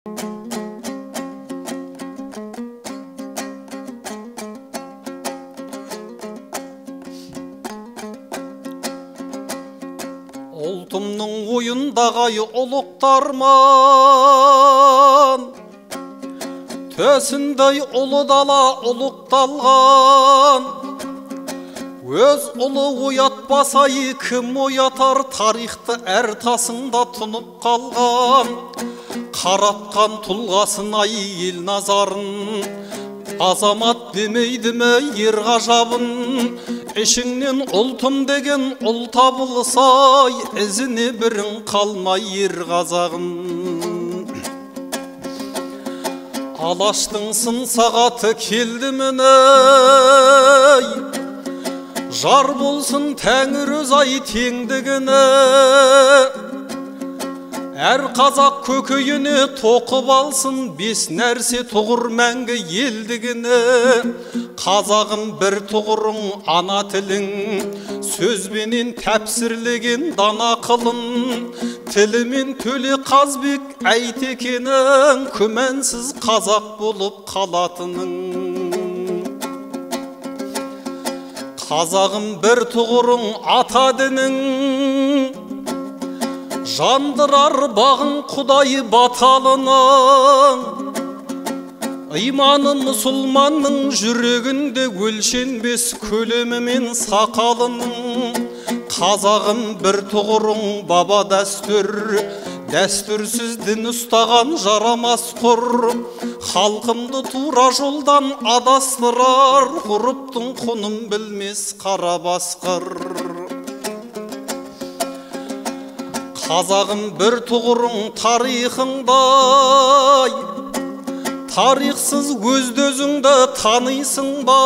Ұлтымның ойындағай ұлықтарман, төсіндей ұлы дала ұлықталған. Өз ұлы оятпасай кім оятар, тарихты әр тасында тұнып қалған. Қаратқан тұлғасын ай ел назарын, азамат демейді ме ер ғажабын. Ішіңнен ұлтым деген ұл табылсай, ізіне бірін қалмай ер қазағын. Алаштың сын сағаты келді міней, жар болсын тәңір өз ай теңдігіне. Әр қазақ көкейіне тоқып алсын, бес нәрсе тұғыр мәңгі елдігіне. Қазағым бір тұғырың ана тілің, сөзбенен тәпсірлеген дана қылын. Тілімен төле қазбек әйтекенің, күмәнсіз қазақ болып қалатының. Қазағым бір тұғырың ата дінің, жандырар бағын құдай баталының. Иманы мұсылманның жүрегінде өлшенбес көлемі мен сақалының. Қазағым бір тұғырың баба дәстүр, дәстүрсіз дін ұстаған жарамас құр. Халқымды тура жолдан адастырар, ғұрыптың құнын білмес қара басқыр. Қазағым бір тұғырың тарихыңдай, тарихсыз өзді-өзіңді танисың ба?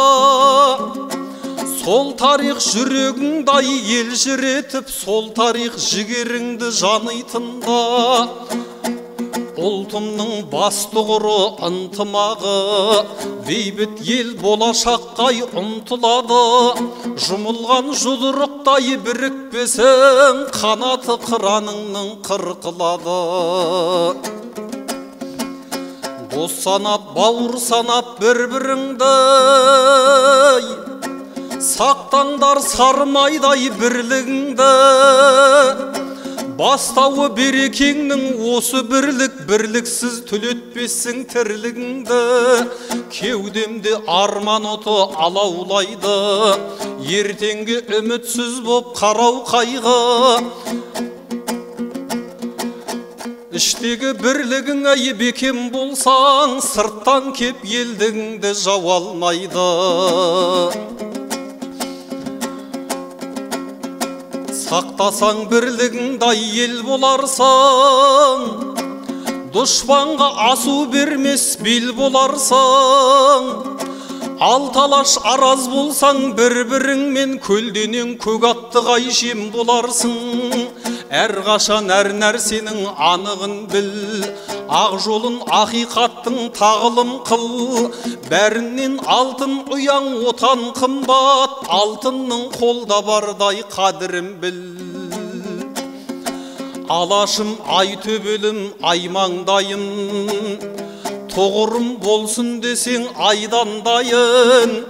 Сол тарих жүрегіңдай елжіретіп, сол тарих жігеріңді жанитында. Ұлтымның бас тұғыры ынтымағы, бейбіт ел болашаққай ұмтылады. Жұмылған жұдырықтай бірікпесең, қанаты қыраныңның қырқылады. Дос санап, бауыр санап бір-біріңді, сақтаңдар сарымайдай бірлігіңді. Бастауы берекеңнің осы бірлік, бірліксіз түлетпесің тірлігіңді. Кеудемде арман оты алаулайды, ертеңге үмітсіз боп қарау қайғы. Іштегі бірлігің ай бекем болсаң, сырттан кеп елдігіңді жау алмайды. Сақтасаң бірлігіңдай ел боларсың, дұшпанға асу бермес бел боларсың. Алталаш араз болсаң бір-біріңмен, көлденең көк атты қай жем боларсың. Әрқашан әр нәрсенің анығын біл, ақ жолын ақиқаттың тағылым қыл. Бәрінен алтын ұяң отан қымбат, алтынның қолда бардай қадірін біл. Алашым ай төбелім ай маңдайын, тұғырым болсын десең айдандайын.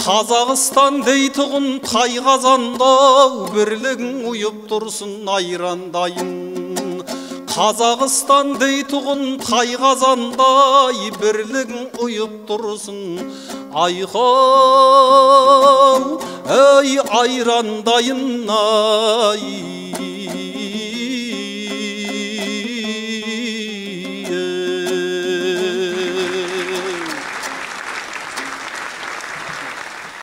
Қазақстан дейтұғын тай қазандау, бірлігің ұйып тұрсын айрандайын. Қазақстан дейтұғын тай қазандай, бірлігің ұйып тұрсын айқау, ай айрандайын ай.